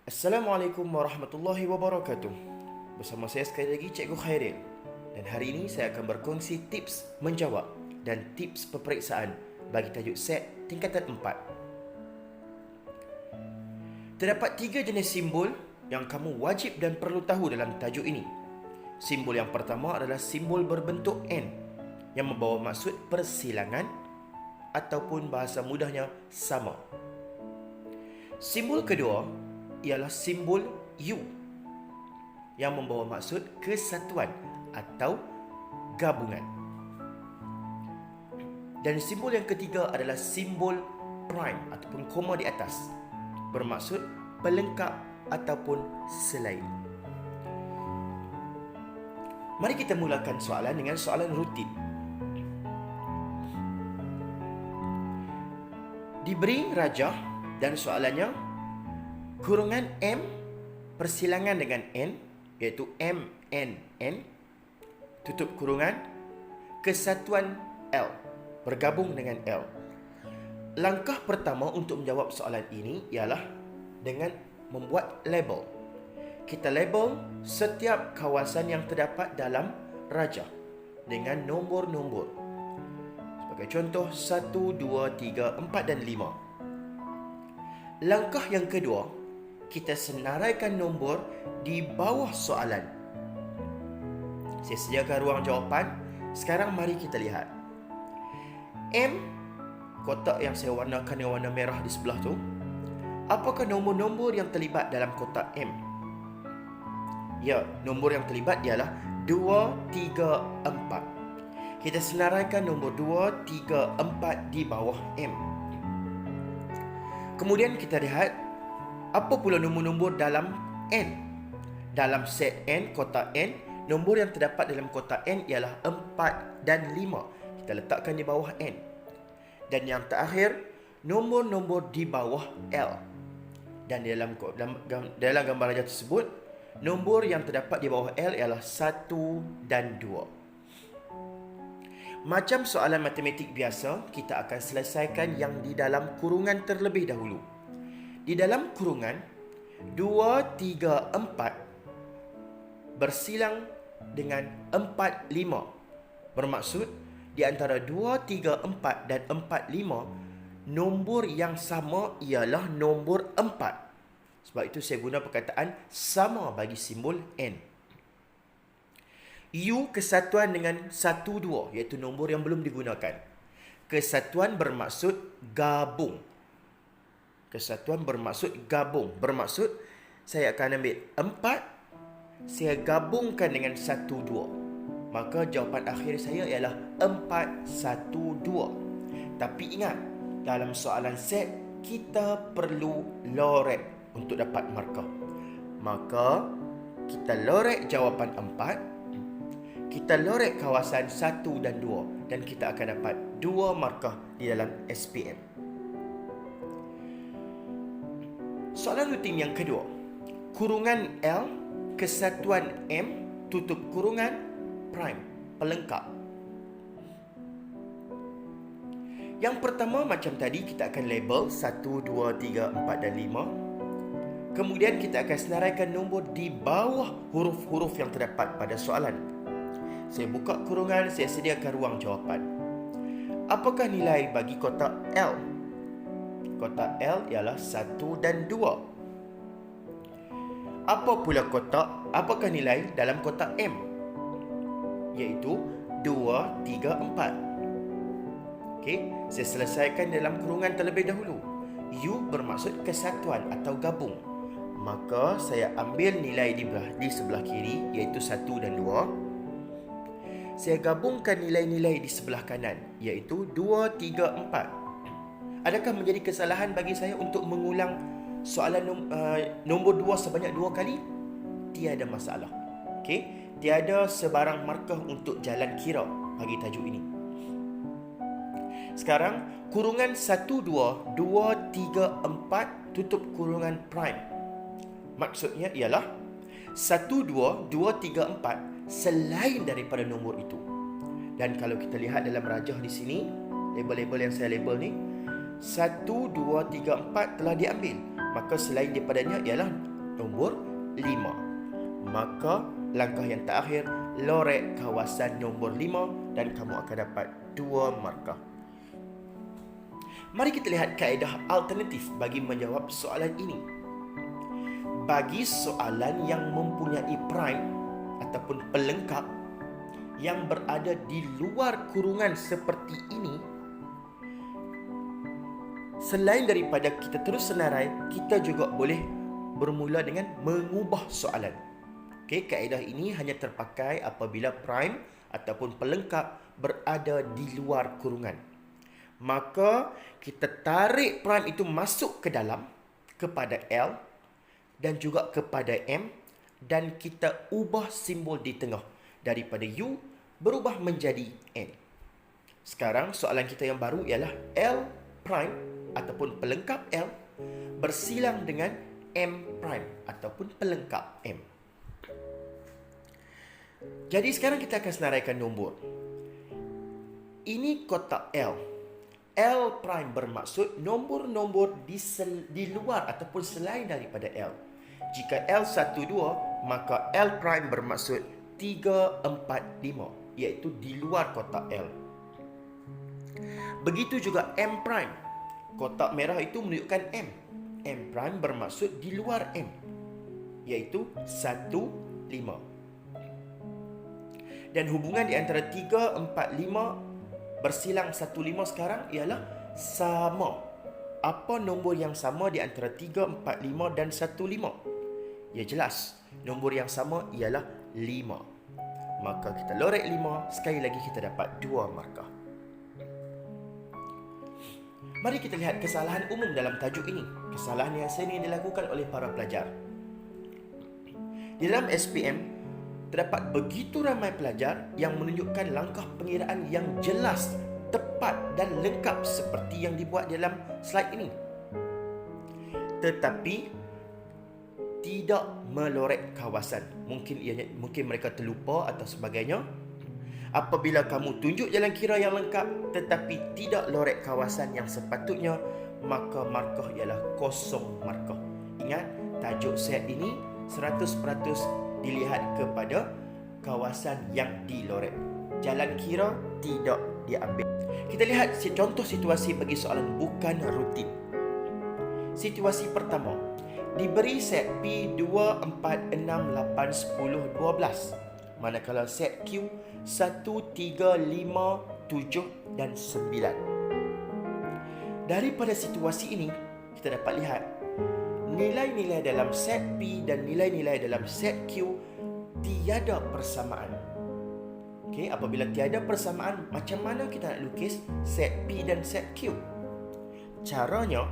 Assalamualaikum warahmatullahi wabarakatuh. Bersama saya sekali lagi Cikgu Khairil. Dan hari ini saya akan berkongsi tips menjawab dan tips peperiksaan bagi tajuk set tingkatan 4. Terdapat 3 jenis simbol yang kamu wajib dan perlu tahu dalam tajuk ini. Simbol yang pertama adalah simbol berbentuk N yang membawa maksud persilangan ataupun bahasa mudahnya sama. Simbol kedua ialah simbol U yang membawa maksud kesatuan atau gabungan. Dan simbol yang ketiga adalah simbol prime ataupun koma di atas, bermaksud pelengkap ataupun selain. Mari kita mulakan soalan dengan soalan rutin. Diberi rajah dan soalannya kurungan M persilangan dengan N, iaitu M, N, N, tutup kurungan, kesatuan L, bergabung dengan L. Langkah pertama untuk menjawab soalan ini ialah dengan membuat label. Kita label setiap kawasan yang terdapat dalam rajah dengan nombor-nombor. Sebagai contoh, 1, 2, 3, 4 dan 5. Langkah yang kedua, kita senaraikan nombor di bawah soalan. Saya sediakan ruang jawapan. Sekarang mari kita lihat. M, kotak yang saya warnakan dengan warna merah di sebelah tu. Apakah nombor-nombor yang terlibat dalam kotak M? Ya, nombor yang terlibat ialah 2, 3, 4. Kita senaraikan nombor 2, 3, 4 di bawah M. Kemudian kita lihat apa pula nombor-nombor dalam N. Dalam set N, kotak N, nombor yang terdapat dalam kotak N ialah 4 dan 5. Kita letakkan di bawah N. Dan yang terakhir, nombor-nombor di bawah L. Dan dalam gambar rajah tersebut, nombor yang terdapat di bawah L ialah 1 dan 2. Macam soalan matematik biasa, kita akan selesaikan yang di dalam kurungan terlebih dahulu. Di dalam kurungan 2, 3, 4 bersilang dengan 4, 5. Bermaksud di antara 2, 3, 4 dan 4, 5, nombor yang sama ialah nombor 4. Sebab itu saya guna perkataan sama bagi simbol N. U kesatuan dengan 1, 2, iaitu nombor yang belum digunakan. Kesatuan bermaksud gabung. Kesatuan bermaksud gabung. Bermaksud saya akan ambil 4, saya gabungkan dengan 1, 2. Maka jawapan akhir saya ialah 4, 1, 2. Tapi ingat, dalam soalan set, kita perlu lorek untuk dapat markah. Maka kita lorek jawapan 4, kita lorek kawasan 1 dan 2, dan kita akan dapat 2 markah di dalam SPM. Soalan rutin yang kedua. Kurungan L, kesatuan M, tutup kurungan, prime, pelengkap. Yang pertama macam tadi, kita akan label 1, 2, 3, 4 dan 5. Kemudian kita akan senaraikan nombor di bawah huruf-huruf yang terdapat pada soalan. Saya buka kurungan, saya sediakan ruang jawapan. Apakah nilai bagi kotak L? Kotak L ialah 1 dan 2. Apakah nilai dalam kotak M? Iaitu 2, 3, 4. Okey, saya selesaikan dalam kurungan terlebih dahulu. U bermaksud kesatuan atau gabung. Maka saya ambil nilai di sebelah kiri, iaitu 1 dan 2. Saya gabungkan nilai-nilai di sebelah kanan, iaitu 2, 3, 4. Adakah menjadi kesalahan bagi saya untuk mengulang soalan nombor 2 sebanyak 2 kali? Tiada masalah. Okey, tiada sebarang markah untuk jalan kira bagi tajuk ini. Sekarang, kurungan 1, 2, 2, 3, 4 tutup kurungan prime. Maksudnya ialah 1, 2, 2, 3, 4 selain daripada nombor itu. Dan kalau kita lihat dalam rajah di sini, label-label yang saya label ni, 1, 2, 3, 4 telah diambil. Maka selain daripadanya ialah nombor 5. Maka langkah yang terakhir, lorek kawasan nombor 5 dan kamu akan dapat 2 markah. Mari kita lihat kaedah alternatif bagi menjawab soalan ini. Bagi soalan yang mempunyai prime ataupun pelengkap yang berada di luar kurungan seperti ini, selain daripada kita terus senarai, kita juga boleh bermula dengan mengubah soalan. Okey, kaedah ini hanya terpakai apabila prime ataupun pelengkap berada di luar kurungan. Maka kita tarik prime itu masuk ke dalam kepada L dan juga kepada M, dan kita ubah simbol di tengah daripada U berubah menjadi N. Sekarang soalan kita yang baru ialah L prime ataupun pelengkap L bersilang dengan M prime ataupun pelengkap M. Jadi sekarang kita akan senaraikan nombor. Ini kotak L. L prime bermaksud nombor-nombor di luar ataupun selain daripada L. Jika L 1, 2, maka L prime bermaksud 3, 4, 5, iaitu di luar kotak L. Begitu juga M prime. Kotak merah itu menunjukkan M. M prime bermaksud di luar M, iaitu 1, 5. Dan hubungan di antara 3, 4, 5 bersilang 1, 5 sekarang ialah sama. Apa nombor yang sama di antara 3, 4, 5 dan 1, 5? Ya jelas, nombor yang sama ialah 5. Maka kita lorek 5, sekali lagi kita dapat 2 markah. Mari kita lihat kesalahan umum dalam tajuk ini. Kesalahan yang sering dilakukan oleh para pelajar. Di dalam SPM, terdapat begitu ramai pelajar yang menunjukkan langkah pengiraan yang jelas, tepat dan lengkap seperti yang dibuat dalam slide ini. Tetapi tidak melorek kawasan. Mungkin mereka terlupa atau sebagainya. Apabila kamu tunjuk jalan kira yang lengkap tetapi tidak lorek kawasan yang sepatutnya, maka markah ialah kosong markah. Ingat, tajuk set ini 100% dilihat kepada kawasan yang dilorek. Jalan kira tidak diambil. Kita lihat contoh situasi bagi soalan bukan rutin. Situasi pertama, diberi set P 2, 4, 6, 8, 10, 12. Manakala set Q 1, 3, 5, 7 dan 9. Daripada situasi ini, kita dapat lihat nilai-nilai dalam set P dan nilai-nilai dalam set Q tiada persamaan. Okey, apabila tiada persamaan, macam mana kita nak lukis set P dan set Q? Caranya,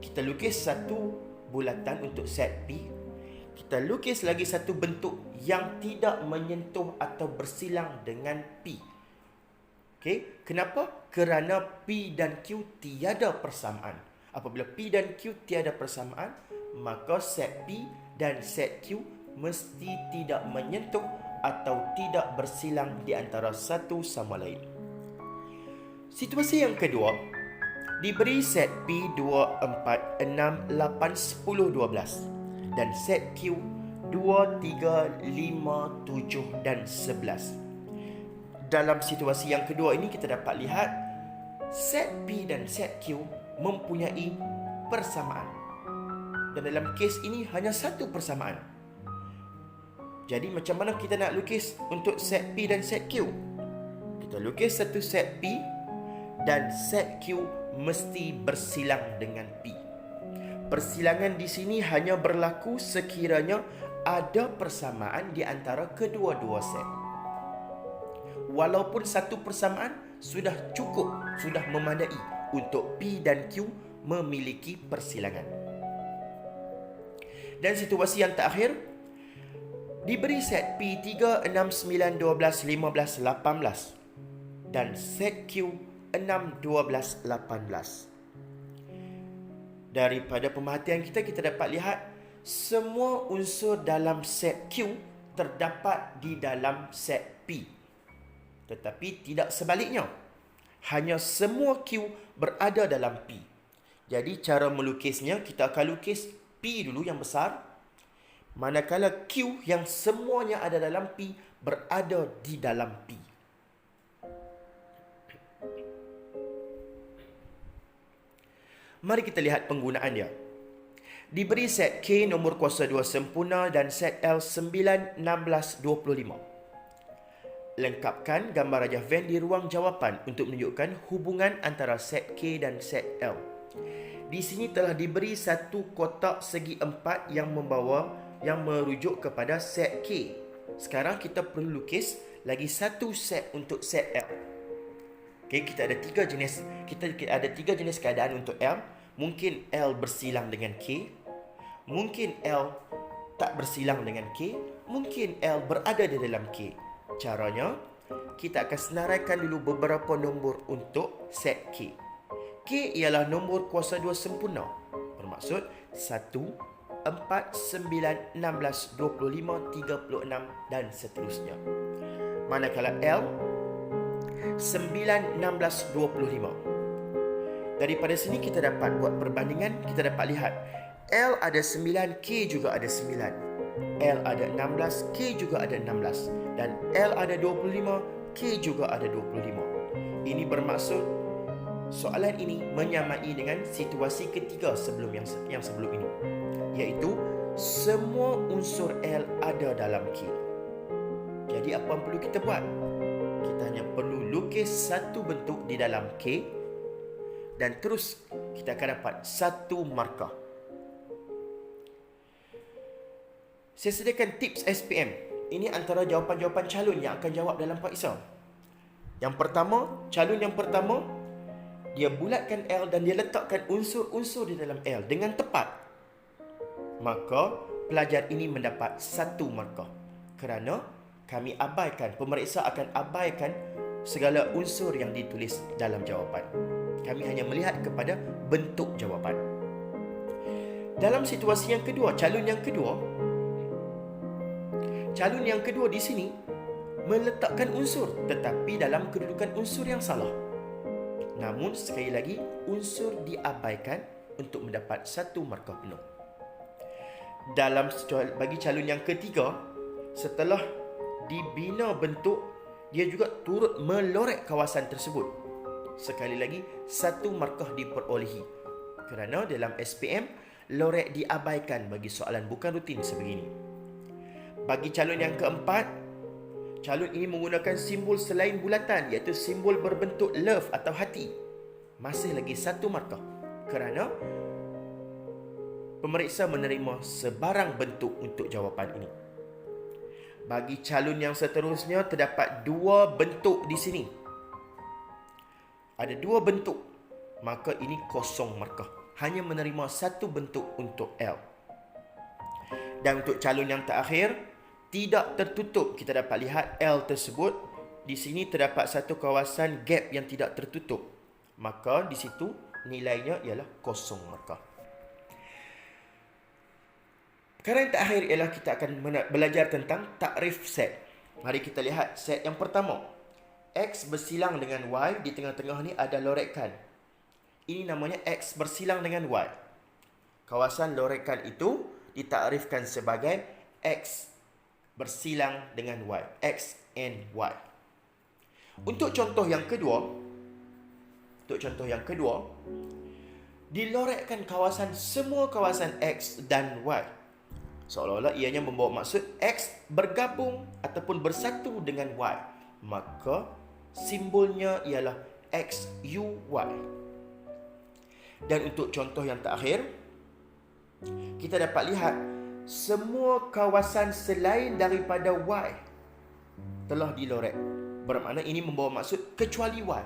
kita lukis satu bulatan untuk set P. Kita lukis lagi satu bentuk yang tidak menyentuh atau bersilang dengan P. Okey, kenapa? Kerana P dan Q tiada persamaan. Apabila P dan Q tiada persamaan, maka set P dan set Q mesti tidak menyentuh atau tidak bersilang di antara satu sama lain. Situasi yang kedua, diberi set P 2, 4, 6, 8, 10, 12 dan set Q 2, 3, 5, 7 dan 11. Dalam situasi yang kedua ini kita dapat lihat set P dan set Q mempunyai persamaan. Dan dalam kes ini hanya satu persamaan. Jadi macam mana kita nak lukis untuk set P dan set Q? Kita lukis satu set P dan set Q mesti bersilang dengan P. Persilangan di sini hanya berlaku sekiranya ada persamaan di antara kedua-dua set. Walaupun satu persamaan sudah cukup, sudah memadai untuk P dan Q memiliki persilangan. Dan situasi yang terakhir, diberi set P 3, 6, 9, 12, 15, 18 dan set Q 6, 12, 18. Daripada pemerhatian kita dapat lihat semua unsur dalam set Q terdapat di dalam set P. Tetapi tidak sebaliknya. Hanya semua Q berada dalam P. Jadi cara melukisnya, kita akan lukis P dulu yang besar. manakala Q yang semuanya ada dalam P berada di dalam P. Mari kita lihat penggunaan dia. Diberi set K nombor kuasa 2 sempurna dan set L 9, 16, 25. Lengkapkan gambar rajah Venn di ruang jawapan untuk menunjukkan hubungan antara set K dan set L. Di sini telah diberi satu kotak segi empat yang merujuk kepada set K. Sekarang kita perlu lukis lagi satu set untuk set L. Okay, kita ada tiga jenis keadaan untuk L. Mungkin L bersilang dengan K, mungkin L tak bersilang dengan K, mungkin L berada di dalam K. Caranya, kita akan senaraikan dulu beberapa nombor untuk set K. K ialah nombor kuasa 2 sempurna. Bermaksud 1, 4, 9, 16, 25, 36 dan seterusnya. Manakala L 9, 16, 25. Daripada sini kita dapat buat perbandingan. Kita dapat lihat L ada 9, K juga ada 9. L ada 16, K juga ada 16. Dan L ada 25, K juga ada 25. Ini bermaksud soalan ini menyamai dengan situasi ketiga sebelum yang sebelum ini, iaitu semua unsur L ada dalam K. Jadi apa yang perlu kita buat? Kita hanya perlu lukis satu bentuk di dalam K dan terus kita akan dapat satu markah. Saya sediakan tips SPM. Ini antara jawapan-jawapan calon yang akan jawab dalam Pak Isam. Calon yang pertama, dia bulatkan L dan dia letakkan unsur-unsur di dalam L dengan tepat. Maka pelajar ini mendapat satu markah. Kerana pemeriksa akan abaikan segala unsur yang ditulis dalam jawapan. Kami hanya melihat kepada bentuk jawapan. Dalam situasi yang kedua, calon yang kedua di sini meletakkan unsur tetapi dalam kedudukan unsur yang salah. Namun sekali lagi unsur diabaikan untuk mendapat satu markah penuh. Bagi calon yang ketiga, setelah dibina bentuk, dia juga turut melorek kawasan tersebut. Sekali lagi, satu markah diperolehi. Kerana dalam SPM, lorek diabaikan bagi soalan bukan rutin sebegini. Bagi calon yang keempat, calon ini menggunakan simbol selain bulatan, iaitu simbol berbentuk love atau hati. Masih lagi satu markah. Kerana pemeriksa menerima sebarang bentuk untuk jawapan ini. Bagi calon yang seterusnya, terdapat dua bentuk di sini. Ada dua bentuk, maka ini kosong markah. Hanya menerima satu bentuk untuk L. Dan untuk calon yang terakhir, tidak tertutup. Kita dapat lihat L tersebut. Di sini terdapat satu kawasan gap yang tidak tertutup. Maka di situ nilainya ialah kosong markah. Perkara yang terakhir ialah kita akan belajar tentang takrif set. Mari kita lihat set yang pertama. X bersilang dengan Y, di tengah-tengah ni ada lorekan. Ini namanya X bersilang dengan Y. Kawasan lorekan itu ditakrifkan sebagai X bersilang dengan Y. X and Y. Untuk contoh yang kedua, dilorekkan semua kawasan X dan Y. Seolah-olah ianya membawa maksud X bergabung ataupun bersatu dengan Y. Maka simbolnya ialah XUY. Dan untuk contoh yang terakhir, kita dapat lihat semua kawasan selain daripada Y telah dilorek. Bermakna ini membawa maksud kecuali Y.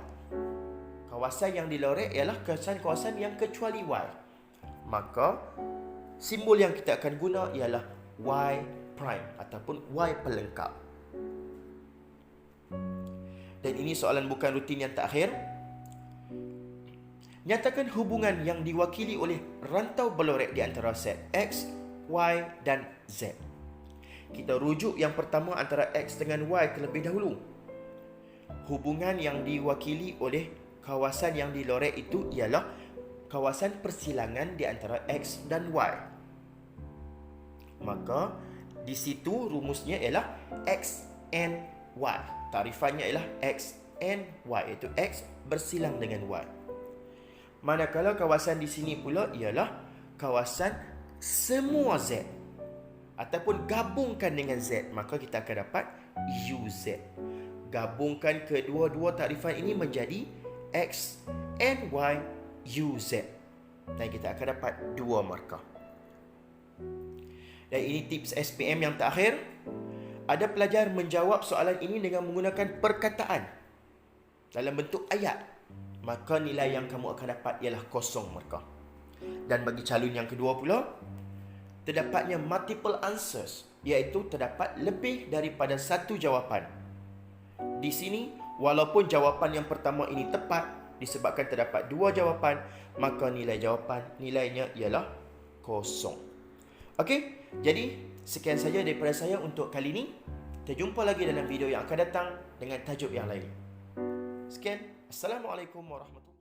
Kawasan yang dilorek ialah kawasan yang kecuali Y. Maka simbol yang kita akan guna ialah Y prime ataupun Y pelengkap. Dan ini soalan bukan rutin yang terakhir. Nyatakan hubungan yang diwakili oleh rantau berlorek di antara set X, Y dan Z. Kita rujuk yang pertama antara X dengan Y terlebih dahulu. Hubungan yang diwakili oleh kawasan yang dilorek itu ialah kawasan persilangan di antara X dan Y. Maka di situ rumusnya ialah X and Y. Tarifannya ialah X and Y, iaitu X bersilang dengan Y. Manakala kawasan di sini pula ialah kawasan semua Z ataupun gabungkan dengan Z, maka kita akan dapat UZ. Gabungkan kedua-dua tarifan ini menjadi X and Y UZ. Dan kita akan dapat 2 markah. Dan ini tips SPM yang terakhir. Ada pelajar menjawab soalan ini dengan menggunakan perkataan dalam bentuk ayat, maka nilai yang kamu akan dapat ialah 0 markah. Dan bagi calon yang kedua pula, terdapatnya multiple answers, iaitu terdapat lebih daripada satu jawapan. Di sini, walaupun jawapan yang pertama ini tepat, disebabkan terdapat 2 jawapan, maka nilainya ialah 0. Okey, jadi sekian saja daripada saya untuk kali ini. Kita jumpa lagi dalam video yang akan datang dengan tajuk yang lain. Sekian, Assalamualaikum warahmatullahi wabarakatuh.